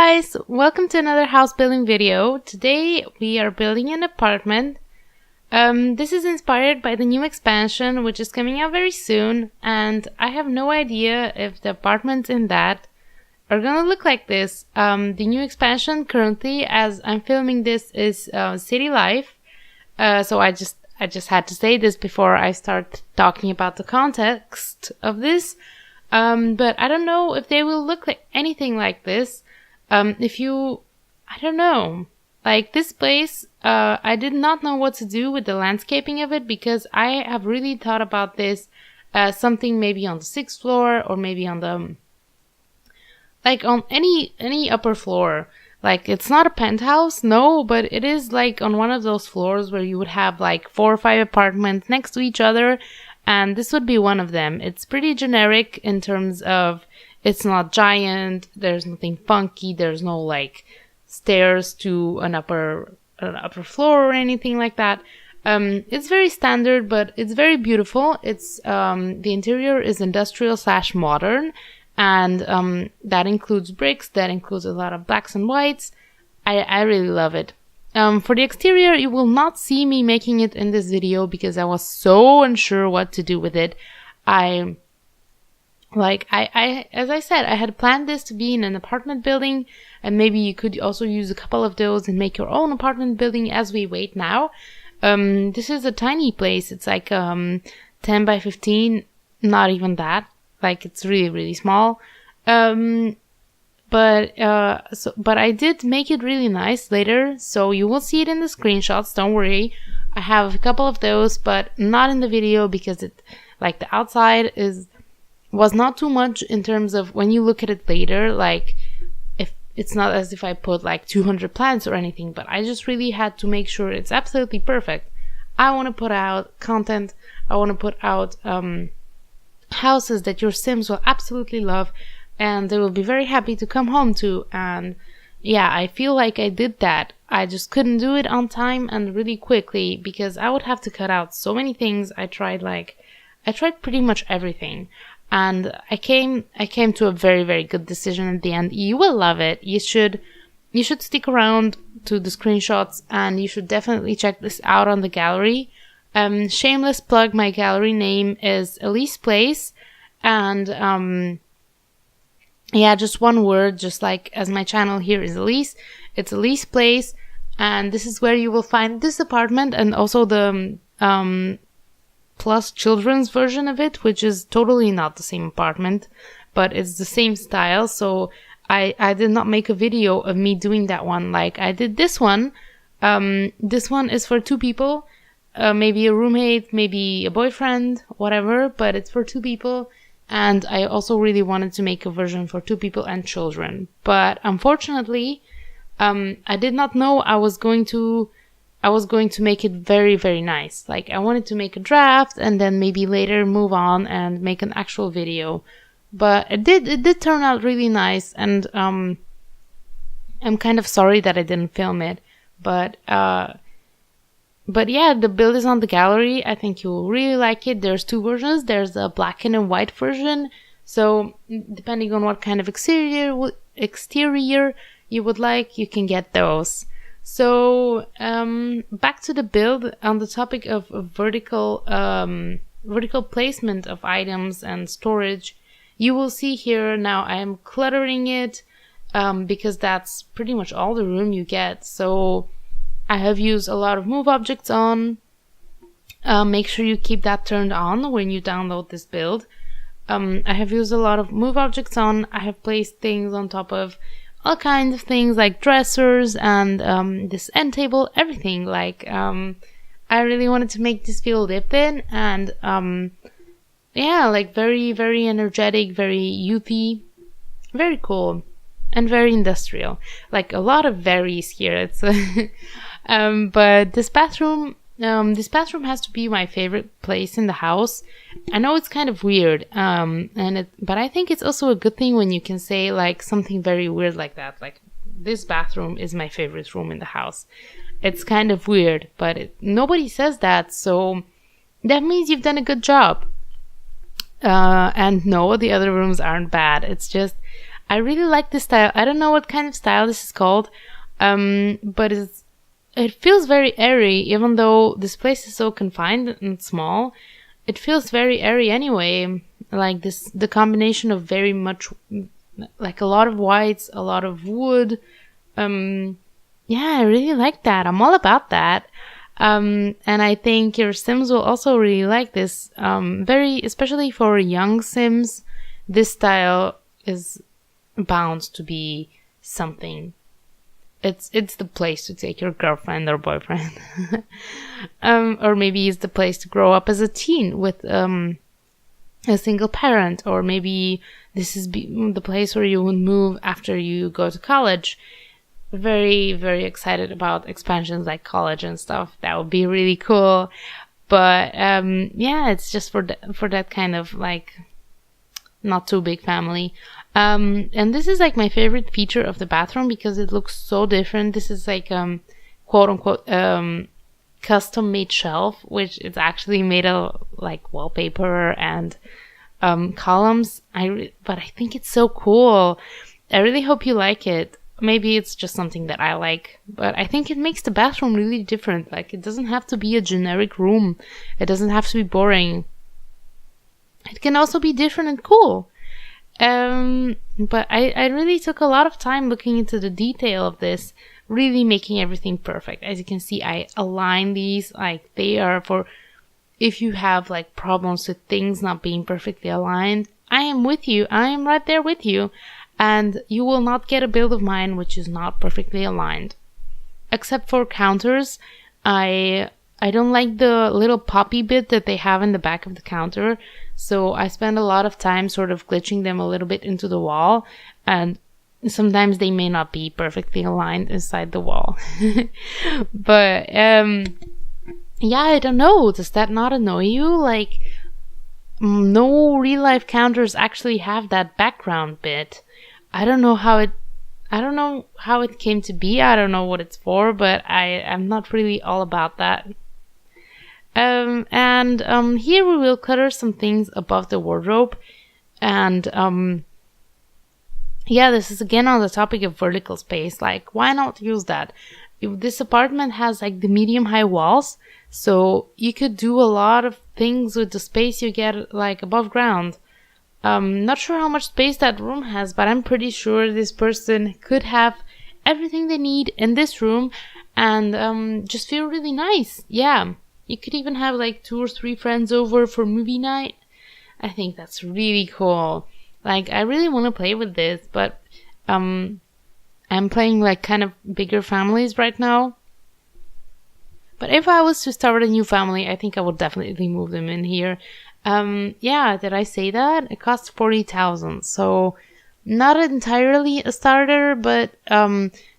guys, welcome to another house building video. Today we are building an apartment. This is inspired by the new expansion which is coming out very soon, and I have no idea if the apartments in that are gonna look like this. The new expansion currently, as I'm filming this, is City Life. So I just had to say this before I start talking about the context of this. But I don't know if they will look like anything like this. I don't know. Like this place, I did not know what to do with the landscaping of it because I have really thought about this as something maybe on the 6th floor or maybe on the, like on any upper floor. Like it's not a penthouse, no, but it is like on one of those floors where you would have like 4 or 5 apartments next to each other. And this would be one of them. It's pretty generic in terms of it's not giant, there's nothing funky, there's no like stairs to an upper floor or anything like that. It's very standard, but it's very beautiful. It's the interior is industrial / modern, and that includes bricks, that includes a lot of blacks and whites. I really love it. For the exterior, you will not see me making it in this video because I was so unsure what to do with it. As I said, I had planned this to be in an apartment building, and maybe you could also use a couple of those and make your own apartment building as we wait now. This is a tiny place. It's like 10 by 15, not even that. Like it's really, really small. But I did make it really nice later, so you will see it in the screenshots, don't worry. I have a couple of those, but not in the video because the outside was not too much in terms of when you look at it later, like if it's not as if I put like 200 plants or anything, but I just really had to make sure it's absolutely perfect. I want to put out content, I want to put out houses that your Sims will absolutely love and they will be very happy to come home to. And yeah, I feel like I did that. I just couldn't do it on time and really quickly because I would have to cut out so many things. I tried pretty much everything, and I came to a very, very good decision at the end. You will love it. You should stick around to the screenshots, and you should definitely check this out on the gallery. Shameless plug, my gallery name is elyssplays, and yeah, just one word, just like as my channel here is Elyss. It's elyssplays, and this is where you will find this apartment and also the plus children's version of it, which is totally not the same apartment, but it's the same style. So I did not make a video of me doing that one like I did this one. This one is for 2 people, maybe a roommate, maybe a boyfriend, whatever, but it's for 2 people. And I also really wanted to make a version for 2 people and children. But unfortunately, I did not know I was going to make it very, very nice. Like I wanted to make a draft and then maybe later move on and make an actual video. But it did turn out really nice, and I'm kind of sorry that I didn't film it. But yeah, the build is on the gallery. I think you'll really like it. There's 2 versions. There's a black and a white version. So depending on what kind of exterior you would like, you can get those. So back to the build. On the topic of vertical placement of items and storage, you will see here now I am cluttering it because that's pretty much all the room you get. So I have used a lot of move objects on. Make sure you keep that turned on when you download this build. I have used a lot of move objects on. I have placed things on top of all kinds of things like dressers and this end table, everything. Like I really wanted to make this feel lived in, and yeah, like very, very energetic, very youthy, very cool, and very industrial. Like a lot of veries here. It's but this bathroom has to be my favorite place in the house. I know it's kind of weird, but I think it's also a good thing when you can say like something very weird like that. Like this bathroom is my favorite room in the house. It's kind of weird, but nobody says that, so that means you've done a good job. And no, the other rooms aren't bad. It's just I really like this style. I don't know what kind of style this is called, but it feels very airy, even though this place is so confined and small. It feels very airy anyway. Like the combination of very much, like a lot of whites, a lot of wood. Yeah, I really like that. I'm all about that. And I think your Sims will also really like this. Especially for young Sims, this style is bound to be something. It's the place to take your girlfriend or boyfriend. Or maybe it's the place to grow up as a teen with a single parent, or maybe this is the place where you would move after you go to college. Very, very excited about expansions like college and stuff. That would be really cool. But yeah, it's just for that kind of like not too big family. And this is like my favorite feature of the bathroom because it looks so different. This is like quote unquote custom made shelf, which is actually made of like wallpaper and columns. But I think it's so cool. I really hope you like it. Maybe it's just something that I like, but I think it makes the bathroom really different. Like, it doesn't have to be a generic room. It doesn't have to be boring. It can also be different and cool. But I really took a lot of time looking into the detail of this, really making everything perfect. As you can see, I align these like they are for if you have like problems with things not being perfectly aligned. I am with you. I am right there with you. And you will not get a build of mine which is not perfectly aligned. Except for counters, I don't like the little poppy bit that they have in the back of the counter. So I spend a lot of time sort of glitching them a little bit into the wall. And sometimes they may not be perfectly aligned inside the wall. But yeah, I don't know. Does that not annoy you? Like, no real life counters actually have that background bit. I don't know how it came to be. I don't know what it's for, but I'm not really all about that. And here we will clutter some things above the wardrobe. And yeah, this is again on the topic of vertical space. Like, why not use that? This apartment has like the medium high walls, so you could do a lot of things with the space you get like above ground. Not sure how much space that room has, but I'm pretty sure this person could have everything they need in this room and just feel really nice. Yeah, you could even have like 2 or 3 friends over for movie night. I think that's really cool. Like, I really want to play with this, but I'm playing like kind of bigger families right now. But if I was to start a new family, I think I would definitely move them in here. Yeah, did I say that? It costs 40,000, so not entirely a starter, but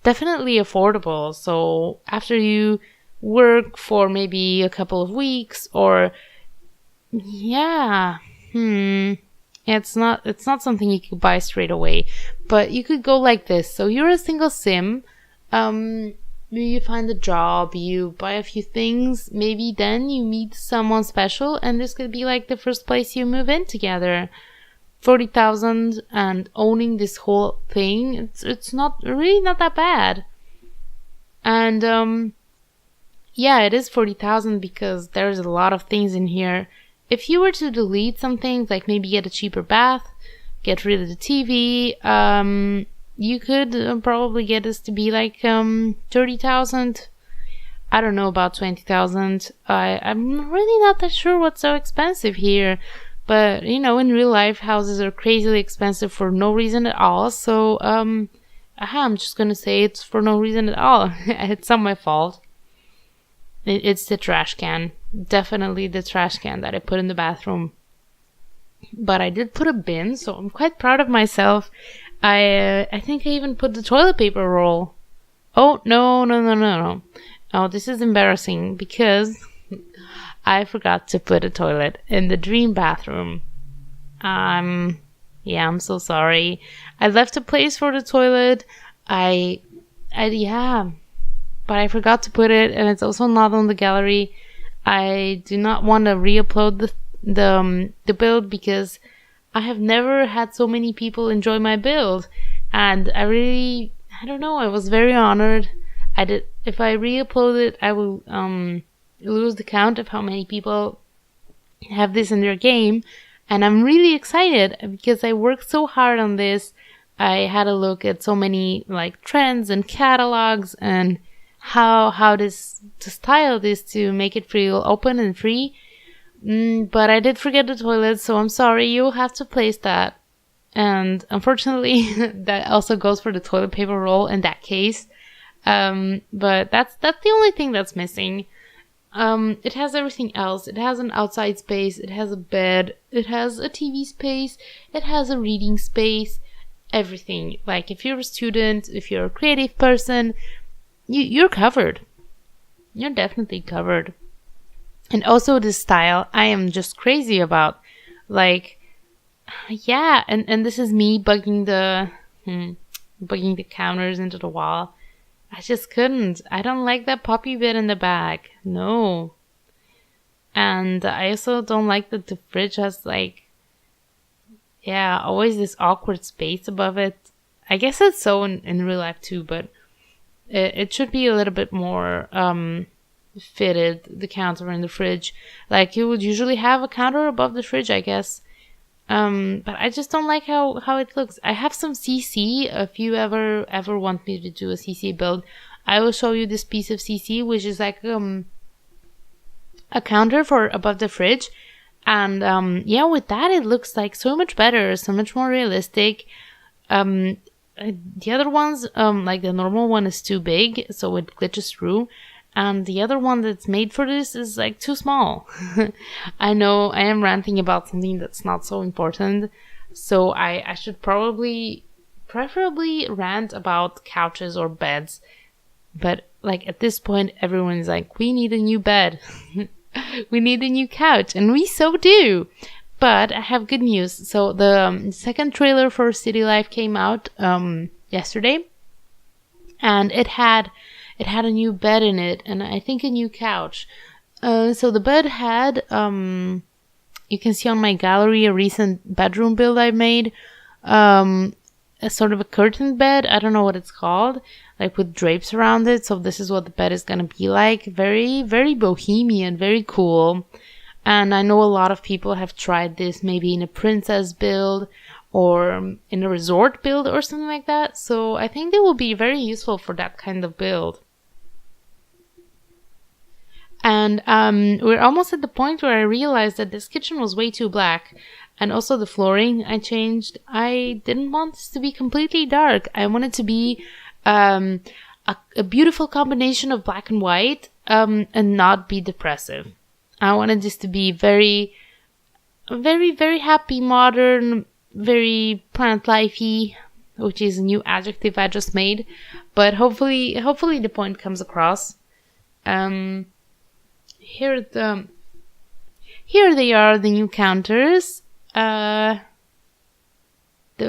definitely affordable. So after you work for maybe a couple of weeks, or yeah, it's not something you could buy straight away, but you could go like this. So you're a single sim, you find a job, you buy a few things, maybe then you meet someone special, and this could be like the first place you move in together. 40,000 and owning this whole thing, it's not really not that bad. And yeah, it is 40,000 because there's a lot of things in here. If you were to delete some things, like maybe get a cheaper bath, get rid of the TV, you could probably get this to be like 30,000. I don't know about 20,000. I'm really not that sure what's so expensive here. But, you know, in real life, houses are crazily expensive for no reason at all. So, I'm just gonna say it's for no reason at all. It's not my fault. It's the trash can. Definitely the trash can that I put in the bathroom. But I did put a bin, so I'm quite proud of myself. I think I even put the toilet paper roll. Oh, no. Oh, this is embarrassing because I forgot to put a toilet in the dream bathroom. Yeah, I'm so sorry. I left a place for the toilet. Yeah, but I forgot to put it, and it's also not on the gallery. I do not want to re-upload the build because I have never had so many people enjoy my build, and I don't know, I was very honored. If I re-upload it, I will lose the count of how many people have this in their game, and I'm really excited because I worked so hard on this. I had a look at so many like trends and catalogs and how to style this to make it feel open and free. But I did forget the toilet, so I'm sorry, you'll have to place that. And unfortunately, that also goes for the toilet paper roll in that case. But that's the only thing that's missing. It has everything else. It has an outside space, it has a bed, it has a TV space, it has a reading space, everything. Like, if you're a student, if you're a creative person, you're covered. You're definitely covered. And also this style, I am just crazy about. Like, yeah, and this is me bugging the counters into the wall. I just couldn't. I don't like that poppy bit in the back. No. And I also don't like that the fridge has like, yeah, always this awkward space above it. I guess it's so in real life too, but it should be a little bit more fitted, the counter in the fridge. Like, you would usually have a counter above the fridge, I guess. But I just don't like how it looks. I have some CC. If you ever want me to do a CC build, I will show you this piece of CC, which is like a counter for above the fridge. And yeah, with that it looks like so much better, so much more realistic. The other ones, like the normal one is too big, so it glitches through. And the other one that's made for this is like too small. I know I am ranting about something that's not so important. So I should preferably rant about couches or beds. But like at this point, everyone's like, we need a new bed. We need a new couch. And we so do. But I have good news. So the second trailer for City Life came out yesterday. And it had a new bed in it, and I think a new couch. So the bed had, you can see on my gallery a recent bedroom build I made, a sort of a curtain bed. I don't know what it's called, like with drapes around it. So this is what the bed is gonna be like. Very, very bohemian, very cool. And I know a lot of people have tried this maybe in a princess build or in a resort build or something like that. So I think they will be very useful for that kind of build. And we're almost at the point where I realized that this kitchen was way too black. And also the flooring I changed. I didn't want this to be completely dark. I want it to be a beautiful combination of black and white, and not be depressive. I wanted this to be very, very, very happy, modern, very plant lifey, which is a new adjective I just made. But hopefully the point comes across. Here they are, the new counters. The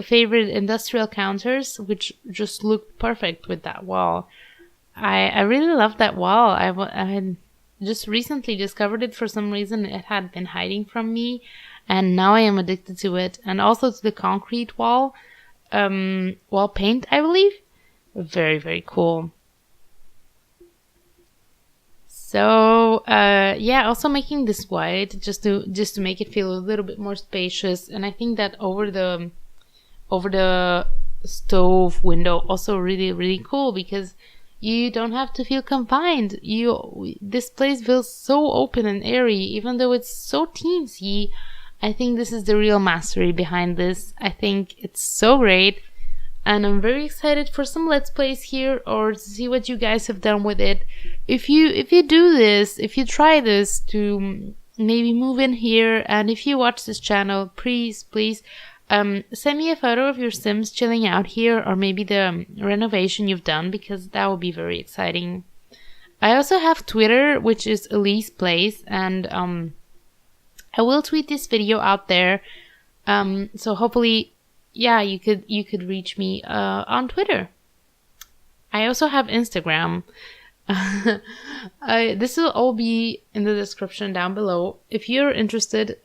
favorite industrial counters, which just looked perfect with that wall. I really love that wall. I had just recently discovered it for some reason. It had been hiding from me, and now I am addicted to it. And also to the concrete wall paint, I believe. Very, very cool. So yeah, also making this white just to make it feel a little bit more spacious. And I think that over the stove window also really, really cool, because you don't have to feel confined. This place feels so open and airy, even though it's so teensy. I think this is the real mastery behind this. I think it's so great. And I'm very excited for some Let's Plays here, or to see what you guys have done with it. If you do this, if you try this to maybe move in here, and if you watch this channel, please send me a photo of your Sims chilling out here, or maybe the renovation you've done, because that would be very exciting. I also have Twitter, which is elyssplays, and I will tweet this video out there. So hopefully, yeah, you could reach me on Twitter. I also have Instagram. This will all be in the description down below. If you're interested,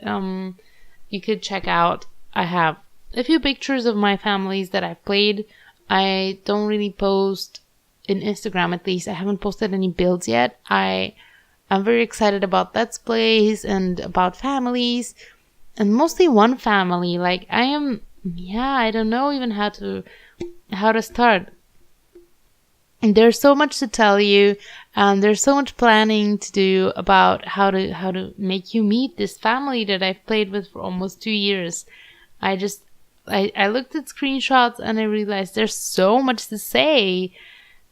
you could check out I have a few pictures of my families that I've played. I don't really post in Instagram, at least. I haven't posted any builds yet. I'm very excited about Let's Plays and about families, and mostly one family. Like I don't know even how to start. And there's so much to tell you, and there's so much planning to do about how to make you meet this family that I've played with for almost 2 years. I looked at screenshots and I realized there's so much to say.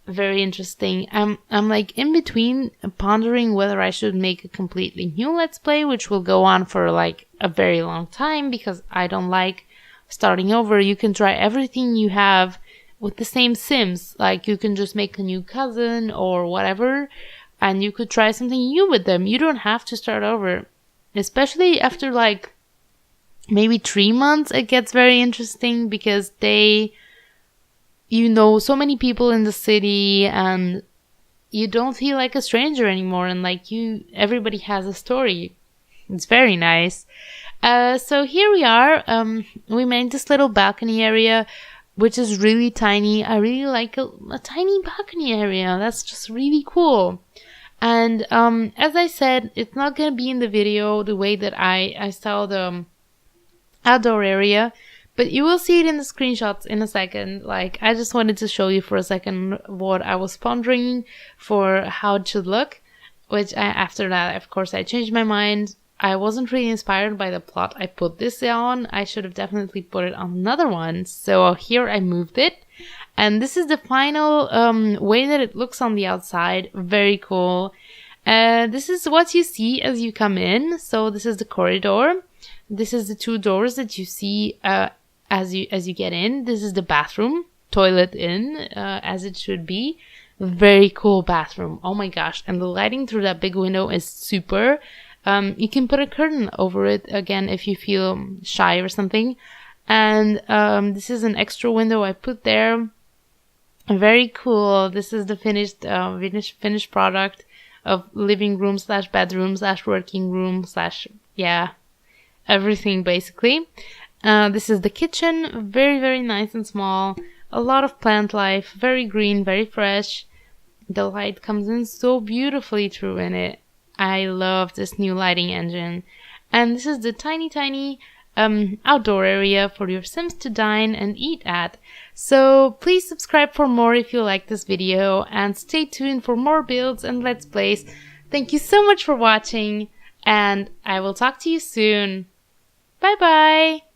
Very interesting. I'm like in between pondering whether I should make a completely new Let's Play, which will go on for like a very long time because I don't like starting over. You can try everything you have with the same Sims. Like you can just make a new cousin or whatever, and you could try something new with them. You don't have to start over. Especially after like maybe 3 months, it gets very interesting because you know so many people in the city and you don't feel like a stranger anymore, and like everybody has a story. It's very nice. So here we are. We made this little balcony area, which is really tiny. I really like a tiny balcony area. That's just really cool. And as I said, it's not gonna be in the video the way that I saw the outdoor area, but you will see it in the screenshots in a second. Like, I just wanted to show you for a second what I was pondering for how it should look, which after that, of course, I changed my mind. I wasn't really inspired by the plot I put this on. I should have definitely put it on another one. So here I moved it. And this is the final way that it looks on the outside. Very cool. This is what you see as you come in. So this is the corridor. This is the 2 doors that you see as you get in. This is the bathroom. Toilet in, as it should be. Very cool bathroom. Oh my gosh. And the lighting through that big window is super. You can put a curtain over it again if you feel shy or something. And this is an extra window I put there. Very cool. This is the finished product of living room / bedroom / working room / everything basically. This is the kitchen. Very, very nice and small. A lot of plant life. Very green, very fresh. The light comes in so beautifully through in it. I love this new lighting engine. And this is the tiny outdoor area for your Sims to dine and eat at. So please subscribe for more if you like this video, and stay tuned for more builds and Let's Plays. Thank you so much for watching, and I will talk to you soon. Bye bye!